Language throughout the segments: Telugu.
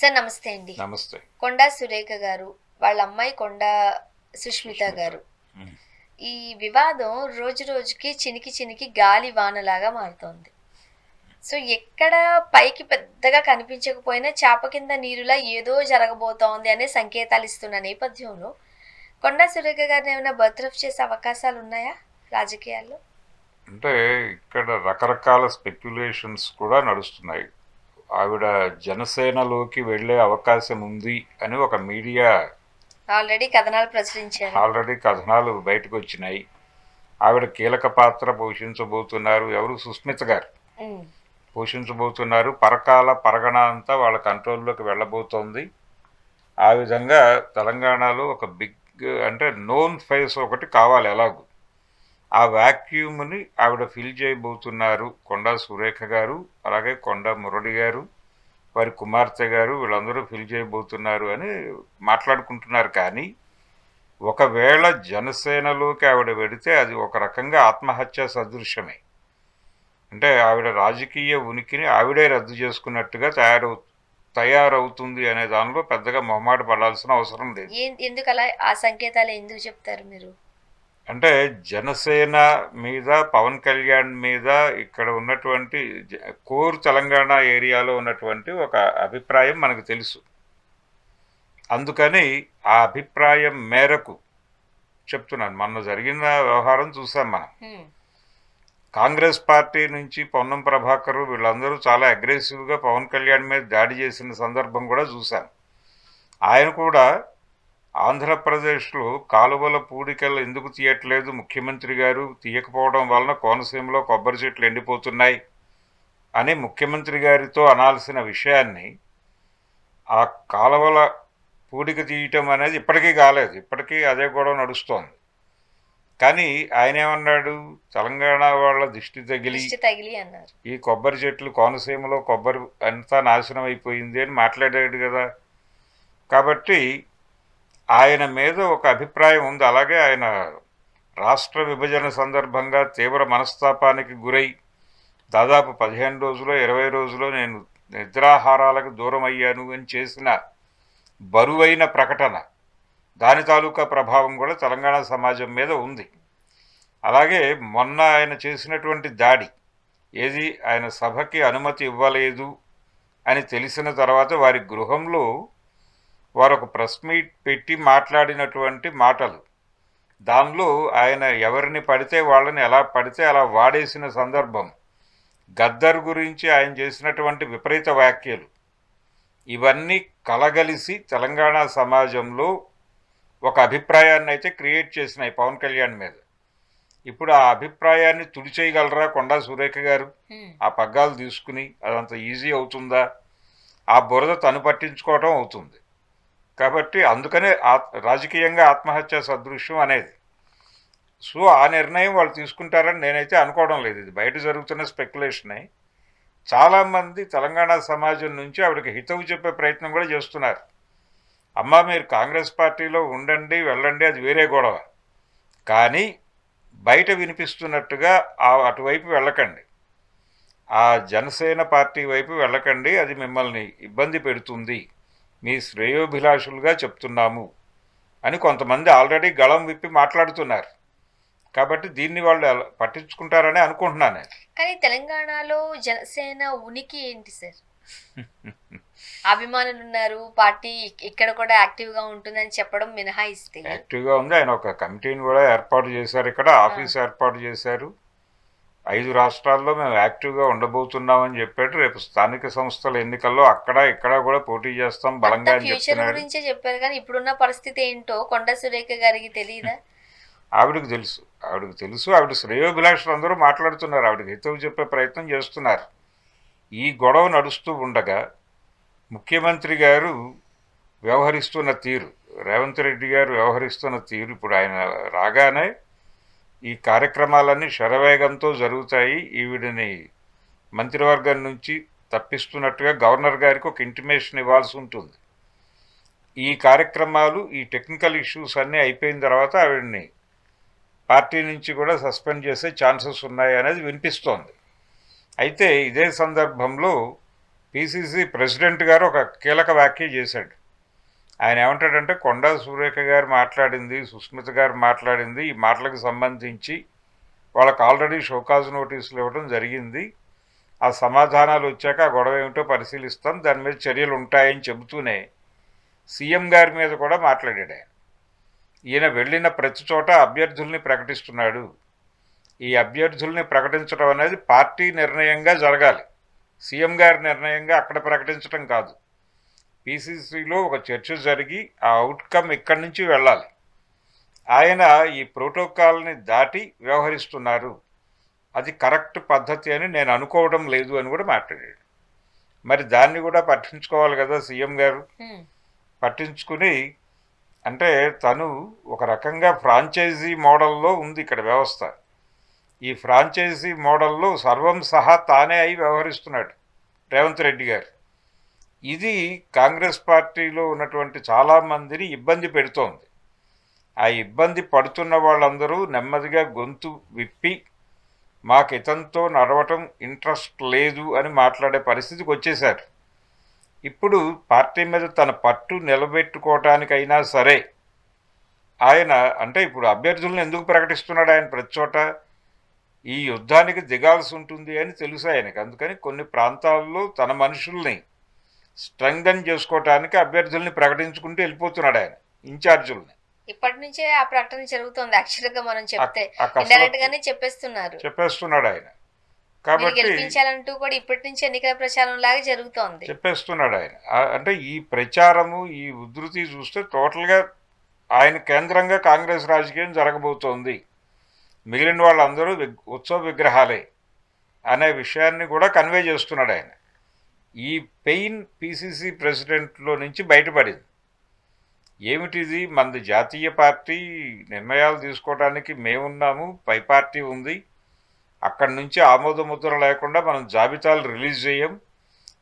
సార్ నమస్తే అండి. నమస్తే. కొండా సురేఖ గారు, వాళ్ళ అమ్మాయి కొండా సుష్మిత గారు. ఈ వివాదం రోజు రోజుకి చినికి చినికి గాలి వానలాగా మారుతోంది. సో ఎక్కడ పైకి పెద్దగా కనిపించకపోయినా చాప కింద నీరులా ఏదో జరగబోతోంది అనే సంకేతాలు ఇస్తున్న నేపథ్యంలో కొండా సురేఖ గారిని ఏమైనా బర్తరఫ్ చేసే అవకాశాలు ఉన్నాయా రాజకీయాల్లో? అంటే ఇక్కడ రకరకాల స్పెక్యులేషన్స్ కూడా నడుస్తున్నాయి. ఆవిడ జనసేనలోకి వెళ్ళే అవకాశం ఉంది అని ఒక మీడియా ఆల్రెడీ కథనాలు ప్రచురించారు. ఆల్రెడీ కథనాలు బయటకు వచ్చినాయి. ఆవిడ కీలక పాత్ర పోషించబోతున్నారు. ఎవరు? సుస్మిత గారు పోషించబోతున్నారు. పరకాల పరగణ అంతా వాళ్ళ కంట్రోల్లోకి వెళ్ళబోతోంది. ఆ విధంగా తెలంగాణలో ఒక బిగ్ అంటే నోన్ ఫేస్ ఒకటి కావాలి. ఎలాగూ ఆ వ్యాక్యూమ్ని ఆవిడ ఫిల్ చేయబోతున్నారు. కొండా సురేఖ గారు, అలాగే కొండా మురళి గారు, వారి కుమార్తె గారు, వీళ్ళందరూ ఫిల్ చేయబోతున్నారు అని మాట్లాడుకుంటున్నారు. కానీ ఒకవేళ జనసేనలోకి ఆవిడ వెడితే అది ఒక రకంగా ఆత్మహత్య సదృశ్యమే. అంటే ఆవిడ రాజకీయ ఉనికిని ఆవిడే రద్దు చేసుకున్నట్టుగా తయారవుతుంది అనే దానిలో పెద్దగా మొహమాట పడాల్సిన అవసరం లేదు. ఎందుకు అలా ఆ సంకేతాలు ఎందుకు చెప్తారు మీరు? అంటే జనసేన మీద, పవన్ కళ్యాణ్ మీద ఇక్కడ ఉన్నటువంటి కోర్ తెలంగాణ ఏరియాలో ఉన్నటువంటి ఒక అభిప్రాయం మనకు తెలుసు. అందుకని ఆ అభిప్రాయం మేరకు చెప్తున్నాను. మొన్న జరిగిన వ్యవహారం చూసాం మనం. కాంగ్రెస్ పార్టీ నుంచి పొన్నం ప్రభాకర్ వీళ్ళందరూ చాలా అగ్రెసివ్గా పవన్ కళ్యాణ్ మీద దాడి చేసిన సందర్భం కూడా చూశాం. ఆయన కూడా ఆంధ్రప్రదేశ్లో కాలువల పూడికలు ఎందుకు తీయట్లేదు ముఖ్యమంత్రి గారు, తీయకపోవడం వలన కోనసీమలో కొబ్బరి చెట్లు ఎండిపోతున్నాయి అని ముఖ్యమంత్రి గారితో అనాల్సిన విషయాన్ని ఆ కాలువల పూడిక తీయటం అనేది ఇప్పటికీ కాలేదు. ఇప్పటికీ అదే గొడవ నడుస్తోంది. కానీ ఆయన ఏమన్నాడు? తెలంగాణ వాళ్ళ దిష్టి తగిలి అన్నారు, ఈ కొబ్బరి చెట్లు కోనసీమలో కొబ్బరి అంతా నాశనం అయిపోయింది అని మాట్లాడాడు కదా. కాబట్టి ఆయన మీద ఒక అభిప్రాయం ఉంది. అలాగే ఆయన రాష్ట్ర విభజన సందర్భంగా తీవ్ర మనస్తాపానికి గురై దాదాపు 15 రోజులు 20 రోజులు నేను నిద్రాహారాలకు దూరం అయ్యాను అని చేసిన బరువైన ప్రకటన, దాని తాలూకా ప్రభావం కూడా తెలంగాణ సమాజం మీద ఉంది. అలాగే మొన్న ఆయన చేసినటువంటి దాడి, ఏది ఆయన సభకి అనుమతి ఇవ్వలేదు అని తెలిసిన తర్వాత వారి గృహంలో వారు ఒక ప్రెస్ మీట్ పెట్టి మాట్లాడినటువంటి మాటలు, దానిలో ఆయన ఎవరిని పడితే వాళ్ళని ఎలా పడితే అలా వాడేసిన సందర్భం, గద్దర్ గురించి ఆయన చేసినటువంటి విపరీత వ్యాఖ్యలు, ఇవన్నీ కలగలిసి తెలంగాణ సమాజంలో ఒక అభిప్రాయాన్ని అయితే క్రియేట్ చేసినాయి పవన్ కళ్యాణ్ మీద. ఇప్పుడు ఆ అభిప్రాయాన్ని తుడిచేయగలరా కొండా సురేఖ గారు? ఆ పగ్గాలు తీసుకుని అదంత ఈజీ అవుతుందా? ఆ బురద తను పట్టించుకోవటం అవుతుంది. కాబట్టి అందుకనే రాజకీయంగా ఆత్మహత్య సదృశ్యం అనేది. సో ఆ నిర్ణయం వాళ్ళు తీసుకుంటారని నేనైతే అనుకోవడం లేదు. ఇది బయట జరుగుతున్న స్పెక్యులేషనే. చాలామంది తెలంగాణ సమాజం నుంచి ఆవిడకి హితవు చెప్పే ప్రయత్నం కూడా చేస్తున్నారు. అమ్మ, మీరు కాంగ్రెస్ పార్టీలో ఉండండి, వెళ్ళండి, అది వేరే గొడవ, కానీ బయట వినిపిస్తున్నట్టుగా అటువైపు వెళ్ళకండి, ఆ జనసేన పార్టీ వైపు వెళ్ళకండి, అది మిమ్మల్ని ఇబ్బంది పెడుతుంది, మీ శ్రేయోభిలాషులుగా చెప్తున్నాము అని కొంతమంది ఆల్రెడీ గళం విప్పి మాట్లాడుతున్నారు. కాబట్టి దీన్ని వాళ్ళు పట్టించుకుంటారని అనుకుంటున్నాను. కానీ తెలంగాణలో జనసేన ఉనికి ఏంటి సార్? అభిమానులు ఉన్నారు, పార్టీ ఇక్కడ కూడా యాక్టివ్గా ఉంటుందని చెప్పడం మినహాయిస్తే. యాక్టివ్గా ఉంది. ఆయన ఒక కమిటీని కూడా ఏర్పాటు చేశారు, ఇక్కడ ఆఫీస్ ఏర్పాటు చేశారు. 5 రాష్ట్రాల్లో మేము యాక్టివ్గా ఉండబోతున్నామని చెప్పాడు. రేపు స్థానిక సంస్థల ఎన్నికల్లో అక్కడ ఇక్కడ కూడా పోటీ చేస్తాం బలంగా అని చెప్తున్నాడు. గురించే చెప్పారు, కానీ ఇప్పుడున్న పరిస్థితి ఏంటో కొండా సురేఖ గారికి తెలియదా? ఆవిడకి తెలుసు. ఆవిడ శ్రేయోభిలాషులు అందరూ మాట్లాడుతున్నారు, ఆవిడకి హితవు చెప్పే ప్రయత్నం చేస్తున్నారు. ఈ గొడవ నడుస్తూ ఉండగా ముఖ్యమంత్రి గారు వ్యవహరిస్తున్న తీరు, రేవంత్ రెడ్డి గారు వ్యవహరిస్తున్న తీరు, ఇప్పుడు ఆయన రాగానే ఈ కార్యక్రమాలన్నీ శరవేగంతో జరుగుతాయి, ఈవిడిని మంత్రివర్గం నుంచి తప్పిస్తున్నట్టుగా గవర్నర్ గారికి ఒక ఇంటిమేషన్ ఇవ్వాల్సి ఉంటుంది. ఈ కార్యక్రమాలు, ఈ టెక్నికల్ ఇష్యూస్ అన్నీ అయిపోయిన తర్వాత ఆవిడని పార్టీ నుంచి కూడా సస్పెండ్ చేసే ఛాన్సెస్ ఉన్నాయి అనేది వినిపిస్తోంది. అయితే ఇదే సందర్భంలో పిసిసి ప్రెసిడెంట్ గారు ఒక కీలక వ్యాఖ్య చేశాడు. ఆయన ఏమంటాడంటే, కొండా సురేఖ గారు మాట్లాడింది, సుస్మిత గారు మాట్లాడింది, ఈ మాటలకు సంబంధించి వాళ్ళకి ఆల్రెడీ షోకాజ్ నోటీసులు ఇవ్వడం జరిగింది. ఆ సమాధానాలు వచ్చాక ఆ గొడవ ఏమిటో పరిశీలిస్తాం, దాని మీద చర్యలు ఉంటాయని చెబుతూనే సీఎం గారి మీద కూడా మాట్లాడాడు ఆయన. ఈయన వెళ్ళిన ప్రతి చోట అభ్యర్థుల్ని ప్రకటిస్తున్నాడు. ఈ అభ్యర్థుల్ని ప్రకటించడం అనేది పార్టీ నిర్ణయంగా జరగాలి, సీఎం గారి నిర్ణయంగా అక్కడ ప్రకటించడం కాదు. పిసిసిలో ఒక చర్చ జరిగి ఆ అవుట్కమ్ ఇక్కడి నుంచి వెళ్ళాలి. ఆయన ఈ ప్రోటోకాల్ని దాటి వ్యవహరిస్తున్నారు, అది కరెక్ట్ పద్ధతి అని నేను అనుకోవడం లేదు అని కూడా మాట్లాడాడు. మరి దాన్ని కూడా పట్టించుకోవాలి కదా సీఎం గారు. పట్టించుకుని, అంటే తను ఒక రకంగా ఫ్రాంచైజీ మోడల్లో ఉంది ఇక్కడ వ్యవస్థ. ఈ ఫ్రాంచైజీ మోడల్లో సర్వం సహా తానే అయి వ్యవహరిస్తున్నాడు రేవంత్ రెడ్డి గారు. ఇది కాంగ్రెస్ పార్టీలో ఉన్నటువంటి చాలామందిని ఇబ్బంది పెడుతోంది. ఆ ఇబ్బంది పడుతున్న వాళ్ళందరూ నెమ్మదిగా గొంతు విప్పి మాకు ఇతంతో నడవటం ఇంట్రెస్ట్ లేదు అని మాట్లాడే పరిస్థితికి వచ్చేశారు. ఇప్పుడు పార్టీ మీద తన పట్టు నిలబెట్టుకోవటానికైనా సరే ఆయన, అంటే ఇప్పుడు అభ్యర్థులను ఎందుకు ప్రకటిస్తున్నాడు ఆయన ప్రతి చోట, ఈ యుద్ధానికి దిగాల్సి ఉంటుంది అని తెలుసు ఆయనకి. అందుకని కొన్ని ప్రాంతాల్లో తన మనుషుల్ని స్ట్రెంగ్థన్ చేసుకోవటానికి అభ్యర్థుల్ని ప్రకటించుకుంటూ వెళ్ళిపోతున్నాడు ఆయన, ఇన్ఛార్జుల్ని. ఇప్పటి నుంచే ఆ ప్రకటన జరుగుతోంది. యాక్చువల్ గా మనం చెప్తే ఇండైరెక్ట్ గానే చెప్పేస్తున్నాడు ఆయన. కాబట్టి గెలిపించాలంటూ కూడా ఇప్పటి నుంచి ఎన్నికల ప్రచారం లాగా జరుగుతోంది, చెప్పేస్తున్నాడు ఆయన. అంటే ఈ ప్రచారము, ఈ ఉధృతి చూస్తే టోటల్గా ఆయన కేంద్రంగా కాంగ్రెస్ రాజకీయం జరగబోతోంది, మిగిలిన వాళ్ళందరూ ఉత్సవ విగ్రహాలే అనే విషయాన్ని కూడా కన్వే చేస్తున్నాడు ఆయన. ఈ పెయిన్ పిసిసి ప్రెసిడెంట్లో నుంచి బయటపడింది. ఏమిటిది, మనది జాతీయ పార్టీ, నిర్ణయాలు తీసుకోవడానికి మేమున్నాము, పై పార్టీ ఉంది, అక్కడి నుంచి ఆమోద ముద్ర లేకుండా మనం జాబితాలు రిలీజ్ చేయం,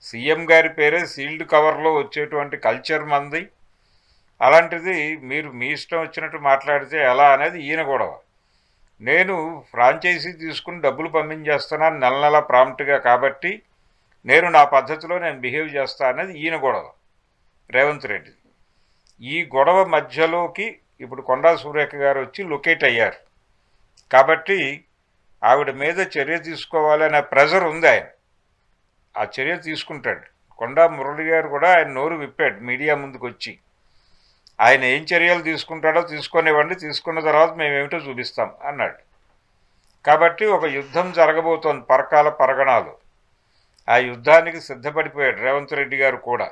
సీఎం గారి పేరే సీల్డ్ కవర్లో వచ్చేటువంటి కల్చర్ మంది, అలాంటిది మీరు మీ ఇష్టం వచ్చినట్టు మాట్లాడితే ఎలా అనేది ఈయన గొడవ. నేను ఫ్రాంచైజీ తీసుకుని డబ్బులు పంపించేస్తున్నాను నెల నెల ప్రాంప్ట్గా, కాబట్టి నేను నా పద్ధతిలో నేను బిహేవ్ చేస్తా అనేది ఈయన గొడవ రేవంత్ రెడ్డి. ఈ గొడవ మధ్యలోకి ఇప్పుడు కొండా సురేఖ గారు వచ్చి లొకేట్ అయ్యారు. కాబట్టి ఆవిడ మీద చర్య తీసుకోవాలనే ప్రెజర్ ఉంది ఆయన, ఆ చర్య తీసుకుంటాడు. కొండా మురళి గారు కూడా ఆయన నోరు విప్పాడు మీడియా ముందుకు వచ్చి, ఆయన ఏం చర్యలు తీసుకుంటాడో తీసుకునేవ్వండి, తీసుకున్న తర్వాత మేమేమిటో చూపిస్తాం అన్నాడు. కాబట్టి ఒక యుద్ధం జరగబోతోంది పరకాల పరగణాలు. ఆ యుద్ధానికి సిద్ధపడిపోయాడు రేవంత్ రెడ్డి గారు కూడా,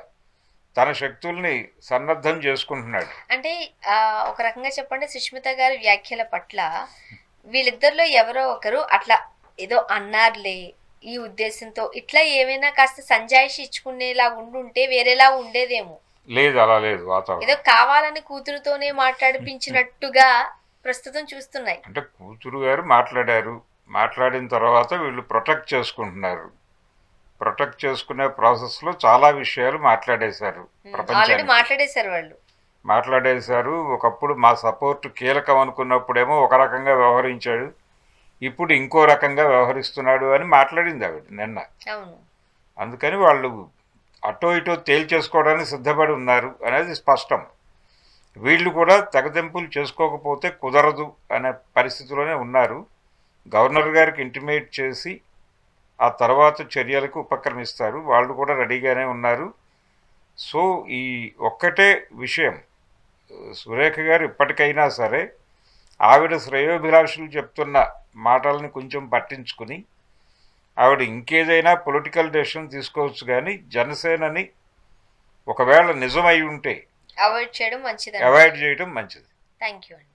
తన శక్తుల్ని సన్నద్ధం చేసుకుంటున్నాడు. అంటే ఒక రకంగా చెప్పండి, సుష్మిత గారి వ్యాఖ్యల పట్ల వీళ్ళిద్దరిలో ఎవరో ఒకరు అట్లా ఏదో అన్నారులే ఈ ఉద్దేశంతో, ఇట్లా ఏమైనా కాస్త సంజాయిషి ఇచ్చుకునేలా ఉండుంటే వేరేలా ఉండేదేమో. లేదు, అలా లేదు. వాతావరణం ఏదో కావాలని కూతురుతోనే మాట్లాడిపించినట్టుగా ప్రస్తుతం చూస్తున్నాయి. అంటే కూతురు గారు మాట్లాడారు, మాట్లాడిన తర్వాత వీళ్ళు ప్రొటెక్ట్ చేసుకుంటున్నారు. ప్రొటెక్ట్ చేసుకునే ప్రాసెస్లో చాలా విషయాలు మాట్లాడేశారు, ఆల్రెడీ మాట్లాడేశారు. ఒకప్పుడు మా సపోర్ట్ కీలకం అనుకున్నప్పుడేమో ఒక రకంగా వ్యవహరించాడు, ఇప్పుడు ఇంకో రకంగా వ్యవహరిస్తున్నాడు అని మాట్లాడింది ఆవిడ నిన్న. అందుకని వాళ్ళు అటో ఇటో తేల్చేసుకోవడానికి సిద్ధపడి ఉన్నారు అనేది స్పష్టం. వీళ్ళు కూడా తెగదెంపులు చేసుకోకపోతే కుదరదు అనే పరిస్థితిలోనే ఉన్నారు. గవర్నర్ గారికి ఇంటిమేట్ చేసి ఆ తర్వాత చర్యలకు ఉపక్రమిస్తారు, వాళ్ళు కూడా రెడీగానే ఉన్నారు. సో ఈ ఒక్కటే విషయం, సురేఖ గారు ఇప్పటికైనా సరే ఆవిడ శ్రేయోభిలాషులు చెప్తున్న మాటల్ని కొంచెం పట్టించుకుని ఆవిడ ఇంకేదైనా పొలిటికల్ డెసిషన్ తీసుకోవచ్చు, కానీ జనసేనని ఒకవేళ నిజమై ఉంటే అవాయిడ్ చేయడం మంచిది. థ్యాంక్ యూ అండి.